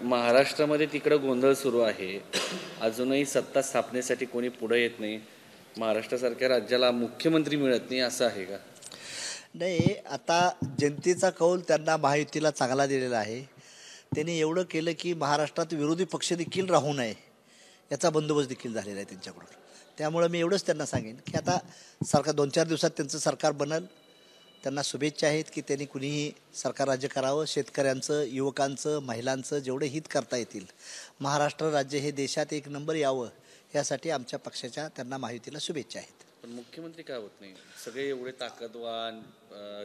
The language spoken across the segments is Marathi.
महाराष्ट्रामध्ये तिकडं गोंधळ सुरू आहे. अजूनही सत्ता स्थापनेसाठी कोणी पुढे येत नाही. महाराष्ट्रासारख्या राज्याला मुख्यमंत्री मिळत नाही असं आहे का? नाही, आता जनतेचा कौल त्यांना महायुतीला चांगला दिलेला आहे. त्यांनी एवढं केलं की महाराष्ट्रात विरोधी पक्ष देखील राहू नये याचा बंदोबस्त देखील झालेला आहे त्यांच्याकडून. त्यामुळं मी एवढंच त्यांना सांगेन की आता सरकार 2-4 दिवसात त्यांचं सरकार बनल. त्यांना शुभेच्छा आहेत की त्यांनी कुणीही सरकार राज्य करावं. शेतकऱ्यांचं, युवकांचं, महिलांचं जेवढे हित करता येतील, महाराष्ट्र राज्य हे देशात एक नंबर यावं यासाठी आमच्या पक्षाच्या त्यांना महायुतीला शुभेच्छा आहेत. पण मुख्यमंत्री का होत नाही? सगळे एवढे ताकदवान,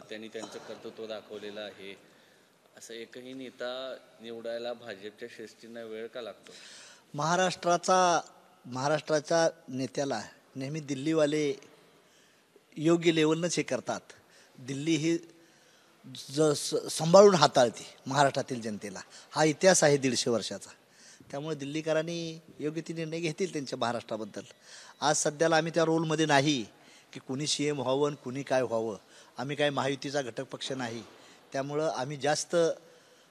त्यांनी त्यांचं कर्तृत्व दाखवलेलं आहे. असं एकही नेता निवडायला भाजपच्या श्रेष्ठींना वेळ का लागतो? महाराष्ट्राच्या नेत्याला नेहमी दिल्लीवाले योग्य लेवलनंच हे करतात. दिल्ली ही सांभाळून हाताळते महाराष्ट्रातील जनतेला. हा इतिहास आहे 150 वर्षाचा. त्यामुळे दिल्लीकरांनी योग्य ते निर्णय घेतील त्यांच्या महाराष्ट्राबद्दल. आज सध्याला आम्ही त्या रोलमध्ये नाही की कुणी CM व्हावं आणि कुणी काय व्हावं. आम्ही काय महायुतीचा घटक पक्ष नाही. त्यामुळं आम्ही जास्त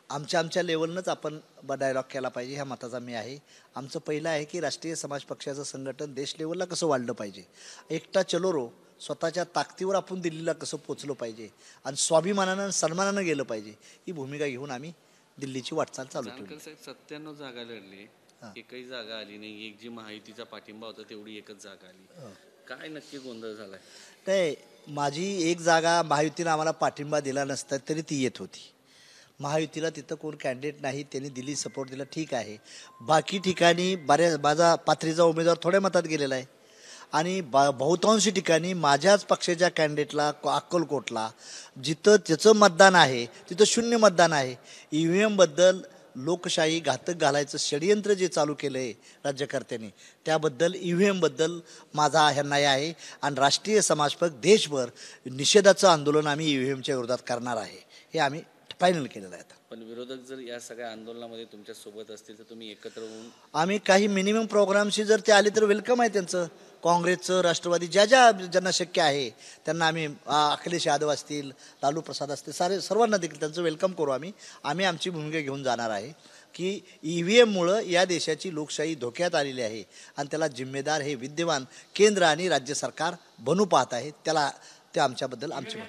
आमच्या लेवलनंच आपण डायलॉग केला पाहिजे ह्या मताचा मी आहे. आमचं पहिलं आहे की राष्ट्रीय समाज पक्षाचं संघटन देश लेवलला कसं वाढलं पाहिजे. एकटा चलो रो, स्वतःच्या ताकदीवर आपण दिल्लीला कसं पोचलो पाहिजे आणि स्वाभिमानानं सन्मानानं गेलं पाहिजे, ही भूमिका घेऊन आम्ही दिल्लीची वाटचाल चालू ठेवली. 97 जागा लढली, एकही जागा आली नाही. एक जी महायुतीचा पाठिंबा होता तेवढी एकच जागा आली. काय नक्की गोंधळ झालाय? नाही, माझी एक जागा महायुतीनं आम्हाला पाठिंबा दिला नसता तरी ती येत होती. महायुतीला तिथं कोण कॅन्डिडेट नाही, त्यांनी दिल्ली सपोर्ट दिला, ठीक आहे. बाकी ठिकाणी माझा पाथरीचा उमेदवार थोड्या मतात गेलेला आहे आणि बहुतांशी ठिकाणी माझ्याच पक्षाच्या कॅन्डिडेटला अक्कलकोटला जिथं त्याचं मतदान आहे तिथं 0 मतदान आहे. EVM बद्दल लोकशाही घातक घालायचं षडयंत्र जे चालू केलं आहे राज्यकर्त्यांनी, त्याबद्दल EVM बद्दल माझा न्याय आहे आणि राष्ट्रीय समाज पक्ष देशभर निषेधाचं आंदोलन आम्ही EVMच्या विरोधात करणार आहे, हे आम्ही फायनल केलेलं आहे. पण विरोधक जर या सगळ्या आंदोलनामध्ये तुमच्या सोबत असतील तर तुम्ही एकत्र होऊन आम्ही काही मिनिमम प्रोग्रामशी जर ते आले तर वेलकम आहे त्यांचं. काँग्रेसचं, राष्ट्रवादी ज्यांना शक्य आहे त्यांना आम्ही, अखिलेश यादव असतील, लालू प्रसाद असतील, सर्वांना देखील त्यांचं वेलकम करू. आम्ही आमची भूमिका घेऊन जाणार आहे की EVMमुळं या देशाची लोकशाही धोक्यात आलेली आहे आणि त्याला जिम्मेदार हे विद्यमान केंद्र आणि राज्य सरकार बनू पाहत आहे. ते आमच्याबद्दल आमची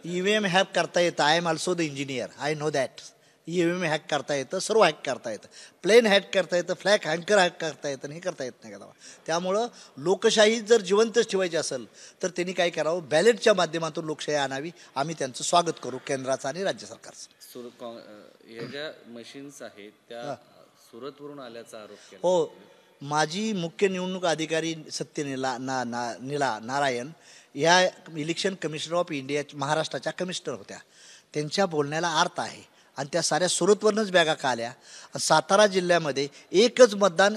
EVM हॅक करता येतं. I am also the engineer, I know that. EVM hack करता येतं, सर्व हॅक करता येतं, प्लेन हॅक करता येतं, फ्लॅग हँकर हॅक करता येतं, हे करता येत नाही का? त्यामुळं लोकशाही जर जिवंतच ठेवायची असेल तर त्यांनी काय करावं, बॅलेटच्या माध्यमातून लोकशाही आणावी. आम्ही त्यांचं स्वागत करू, केंद्राचं आणि राज्य सरकारचं. या ज्या मशीन्स आहेत त्या सुरतवरून आल्याचा आरोप केला. हो, माझी मुख्य निवडणूक अधिकारी नीला नारायण या इलेक्शन कमिशनर ऑफ इंडिया महाराष्ट्राच्या कमिशनर होत्या. त्यांच्या बोलण्याला अर्थ आहे आणि त्या साऱ्या सुरतवरूनच बॅगा का आल्या. सातारा जिल्ह्यामध्ये एकच मतदान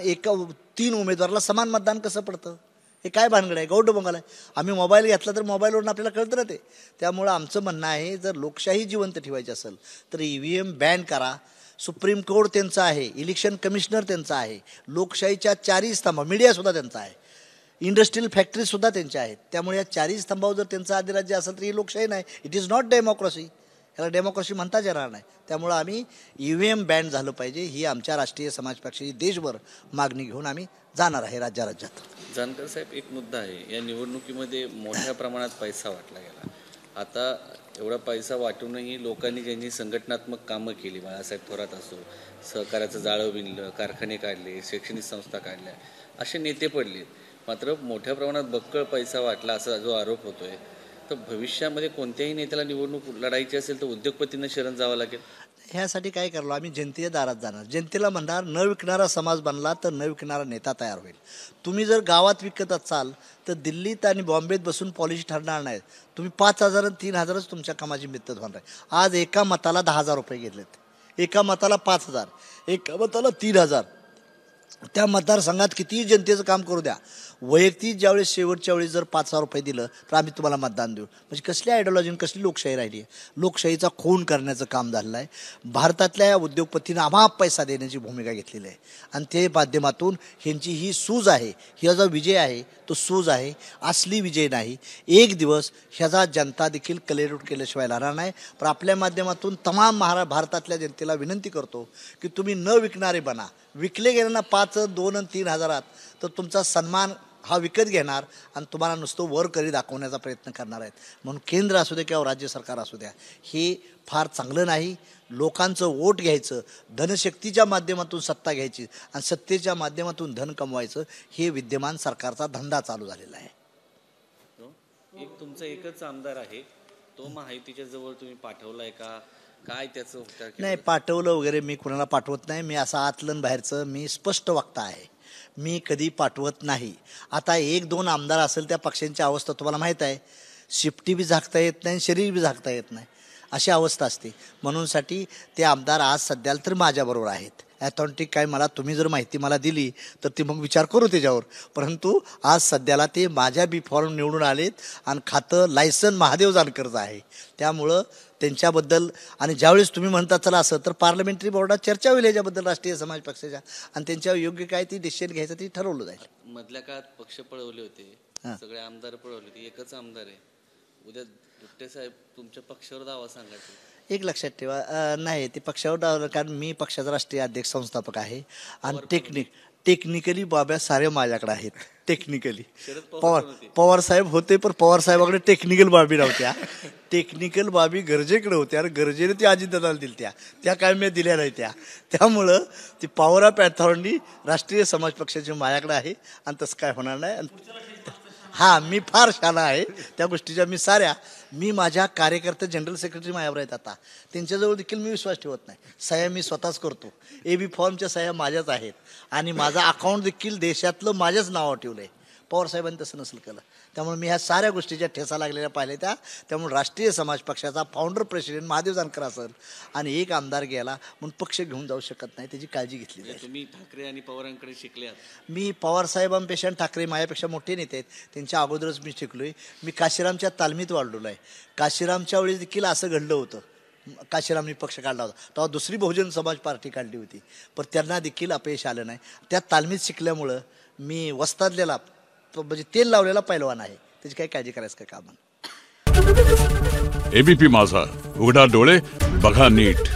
3 उमेदवाराला समान मतदान कसं पडतं? हे काय भानगड आहे? गौड बंगाल आहे. आम्ही मोबाईल घेतला तर मोबाईलवरून आपल्याला कळतं ना ते. त्यामुळं आमचं म्हणणं आहे, जर लोकशाही जिवंत ठेवायची असेल तर EVM बॅन करा. सुप्रीम कोर्ट त्यांचं आहे, इलेक्शन कमिशनर त्यांचं आहे, लोकशाहीच्या 4 स्तंभ, मीडियासुद्धा त्यांचा आहे, इंडस्ट्रियल फॅक्टरीसुद्धा त्यांच्या आहेत. त्यामुळे या 4 स्तंभावर जर त्यांचं अधिराज्य असेल तर ही लोकशाही नाही. It is not democracy. याला डेमोक्रेसी म्हणताच येणार नाही. त्यामुळं आम्ही EVM बॅन झालं पाहिजे ही आमच्या राष्ट्रीय समाज पक्षाची देशभर मागणी घेऊन आम्ही जाणार आहे राज्यात. जानकर साहेब, एक मुद्दा आहे, या निवडणुकीमध्ये मोठ्या प्रमाणात पैसा वाटला गेला. आता एवढा पैसा वाटूनही लोकांनी ज्यांनी संघटनात्मक कामं केली, बाळासाहेब थोरात असो, सहकार्याचं जाळं विणलं, कारखाने काढले, शैक्षणिक संस्था काढल्या, असे नेते पडले. मात्र मोठ्या प्रमाणात बक्कळ पैसा वाटला असा जो आरोप होतोय, तर भविष्यामध्ये कोणत्याही नेत्याला निवडणूक लढायची असेल तर उद्योगपतींना शरण जावं लागेल. ह्यासाठी काय करलो आम्ही, जनतेच्या दारात जाणार, जनतेला म्हणणार न विकणारा समाज बनला तर न विकणारा नेता तयार होईल. तुम्ही जर गावात विकत असाल तर दिल्लीत आणि बॉम्बेत बसून पॉलिसी ठरणार नाहीत. तुम्ही 5,000 आणि 3,000च तुमच्या कामाची मित्तत होणार आहे. आज एका मताला 10,000 रुपये घेतलेत, एका मताला 5,000, एका मताला 3,000. त्या मतदारसंघात कितीही जनतेचं काम करू द्या, वैयक्तिक ज्यावेळेस शेवटच्या वेळी जर 5,000 रुपये दिलं तर आम्ही तुम्हाला मतदान देऊ, म्हणजे कसली आयडिओलॉजी कसली लोकशाही राहिली आहे? लोकशाहीचा खून करण्याचं काम झालेलं आहे. भारतातल्या या उद्योगपतींना अमाप पैसा देण्याची भूमिका घेतलेली आहे आणि ते माध्यमातून ह्यांची ही सूज आहे, ह्या जो विजय आहे तो सूज आहे, असली विजय नाही. एक दिवस ह्याचा जनता देखील कलेरूट केल्याशिवाय राहणार नाही. पण आपल्या माध्यमातून तमाम भारतातल्या जनतेला विनंती करतो की तुम्ही न विकणारे बना. विकले गेले ना 5, 2 आणि 3 हजारात तर तुमचा सन्मान हा विकत घेणार आणि तुम्हाला नुसतं वर करी दाखवण्याचा प्रयत्न करणार आहेत. म्हणून केंद्र असू दे किंवा राज्य सरकार असू द्या, हे फार चांगलं नाही. लोकांचं वोट घ्यायचं, धनशक्तीच्या माध्यमातून सत्ता घ्यायची आणि सत्तेच्या माध्यमातून धन कमवायचं, हे विद्यमान सरकारचा धंदा चालू झालेला आहे. एक तुमचा एकच आमदार आहे, तो महायुतीच्या जवळ तुम्ही पाठवलाय का? काय त्याचं उपचार केलं? नाही, पाठवलं वगैरे मी कुणाला पाठवत नाही. मी असं आतलं बाहेरचं मी स्पष्ट वक्ता आहे. मी कधी पाठवत नाही. आता 1-2 आमदार असेल त्या पक्षांची अवस्था तुम्हाला माहीत आहे. शिफ्टी बी झाकता येत नाही, शरीर बी झाकता येत नाही, अशी अवस्था असते. म्हणूनसाठी ते आमदार आज सध्याला तर माझ्याबरोबर आहेत. ॲथॉन्टिक काय मला तुम्ही जर माहिती मला दिली तर ती मग विचार करू त्याच्यावर. परंतु आज सध्याला ते माझ्या बी फॉर्म निवडून आलेत आणि खातं लायसन महादेव जानकरचं आहे. त्यामुळं त्यांच्याबद्दल आणि ज्यावेळेस तुम्ही म्हणता चला असं तर पार्लमेंटरी बोर्डात चर्चा होईल याच्याबद्दल राष्ट्रीय समाज पक्षाच्या आणि त्यांच्यावर योग्य काय ती डिसिजन घ्यायचं ती ठरवलं जाईल. मधल्या काळात पक्ष पळवले होते, सगळे आमदार पळवले होते, एकच आमदार आहे. उद्या दुट्टे साहेब तुमच्या पक्षावर दावा सांगायचे. एक लक्षात ठेवा, नाही ते पक्षावर डावलं, कारण मी पक्षाचा राष्ट्रीय अध्यक्ष संस्थापक आहे आणि टेक्निकली बाब्या सारे माझ्याकडे आहेत. टेक्निकली पवार साहेब होते, पण पवार साहेबाकडे टेक्निकल बाबी नव्हत्या. टेक्निकल बाबी गरजेकडे होत्या आणि गरजेने ती अजितदादाला दिल्या, त्या काय मी दिल्या नाही त्या. त्यामुळं ती पॉवर ऑफ अथॉरिटी राष्ट्रीय समाज पक्षाची माझ्याकडे आहे आणि तसं काय होणार नाही. हां, मी फार शाणा आहे त्या गोष्टीच्या. मी माझ्या कार्यकर्ते जनरल सेक्रेटरी माझ्यावर आहेत आता, त्यांच्याजवळ देखील मी विश्वास ठेवत नाही. सह्या मी स्वतःच करतो. AB फॉर्मच्या सह्या माझ्याच आहेत आणि माझं अकाउंट देखील देशातलं माझ्याच नावावर ठेवलं आहे. पवार साहेबांनी तसं नसेल केलं. त्यामुळे मी ह्या साऱ्या गोष्टीच्या ठेसा लागलेल्या पाहिल्या त्या. त्यामुळे राष्ट्रीय समाज पक्षाचा फाउंडर प्रेसिडेंट महादेव जानकर असेल आणि एक आमदार गेला म्हणून पक्ष घेऊन जाऊ शकत नाही, त्याची काळजी घेतली जाईल. तुम्ही ठाकरे आणि पवारांकडे शिकले आहात. मी पवार साहेबांपेक्षा ठाकरे माझ्यापेक्षा मोठे नेते आहेत, त्यांच्या अगोदरच मी शिकलोय. मी काशीरामच्या तालमीत वाढलेलो आहे. काशीरामच्या वेळी देखील असं घडलं होतं. काशीरामनी पक्ष काढला होता, तेव्हा दुसरी बहुजन समाज पार्टी काढली होती, पण त्यांना देखील अपयश आलं नाही. त्या तालमीत शिकल्यामुळं मी वस्तादलेला म्हणजे तेल लावलेला पैलवान आहे. त्याची काही काळजी करायचं काय काम नाही. ABP माझा, उघडा डोळे बघा नीट.